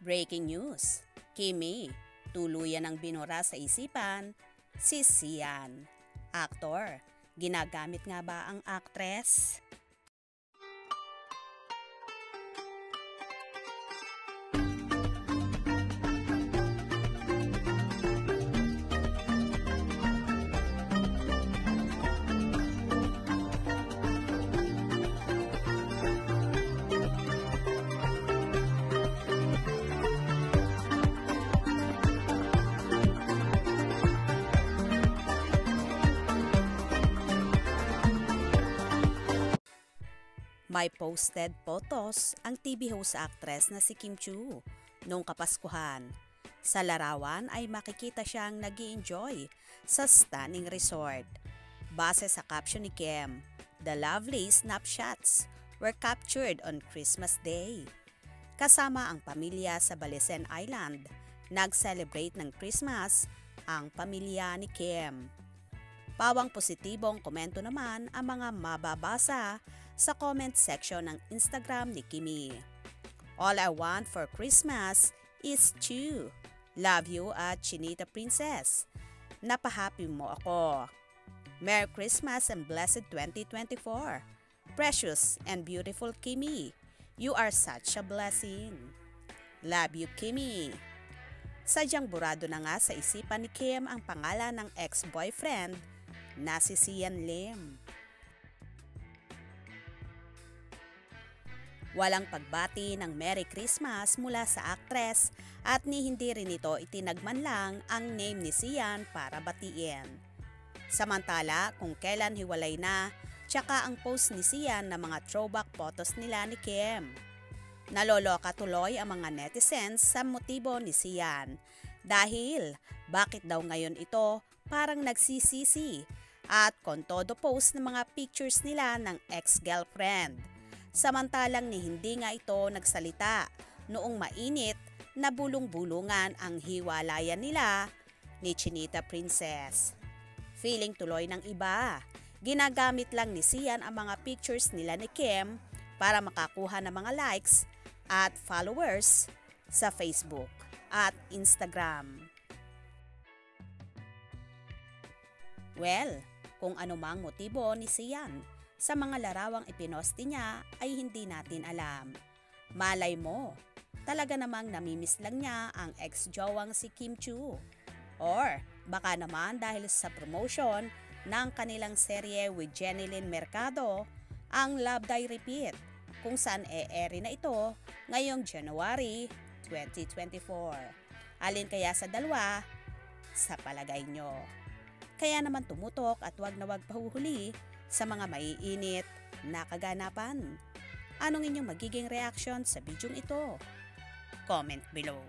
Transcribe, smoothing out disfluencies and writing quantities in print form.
Breaking news, Kimi, tuluyan ng binura sa isipan, si Sian. Aktor, ginagamit nga ba ang aktres? May posted photos ang TV host actress na si Kim Chiu noong Kapaskuhan. Sa larawan ay makikita siyang nag-i-enjoy sa stunning resort. Base sa caption ni Kim, the lovely snapshots were captured on Christmas Day. Kasama ang pamilya sa Balesen Island, nag-celebrate ng Christmas ang pamilya ni Kim. Pawang positibong komento naman ang mga mababasa sa comment section ng Instagram ni Kimi. All I want for Christmas is you. Love you at Chinita Princess. Napahappy mo ako. Merry Christmas and blessed 2024. Precious and beautiful Kimi. You are such a blessing. Love you, Kimi. Sadyang burado na nga sa isipan ni Kim ang pangalan ng ex-boyfriend na si Sian Lim. Walang pagbati ng Merry Christmas mula sa aktres at hindi rin ito itinagman lang ang name ni Sian para batiin. Samantala kung kailan hiwalay na, tsaka ang post ni Sian na mga throwback photos nila ni Kim. Naloloka tuloy ang mga netizens sa motibo ni Sian dahil bakit daw ngayon ito parang nagsisisi at kontodo post ng mga pictures nila ng ex-girlfriend. Samantalang hindi nga ito nagsalita noong mainit na bulong-bulungan ang hiwalayan nila ni Chinita Princess. Feeling tuloy ng iba, ginagamit lang ni Sian ang mga pictures nila ni Kim para makakuha ng mga likes at followers sa Facebook at Instagram. Well, kung ano mang motibo ni Sian sa mga larawang ipinosti niya ay hindi natin alam. Malay mo, talaga namang namimiss lang niya ang ex-jowang si Kim Chiu. Or baka naman dahil sa promotion ng kanilang serye with Jenilyn Mercado, ang Love Die Repeat, kung saan e-airy na ito ngayong January 2024. Alin kaya sa dalawa sa palagay nyo? Kaya naman tumutok at wag na wag pahuhuli sa mga maiinit na kaganapan. Anong inyong magiging reaction sa bidyong ito? Comment below.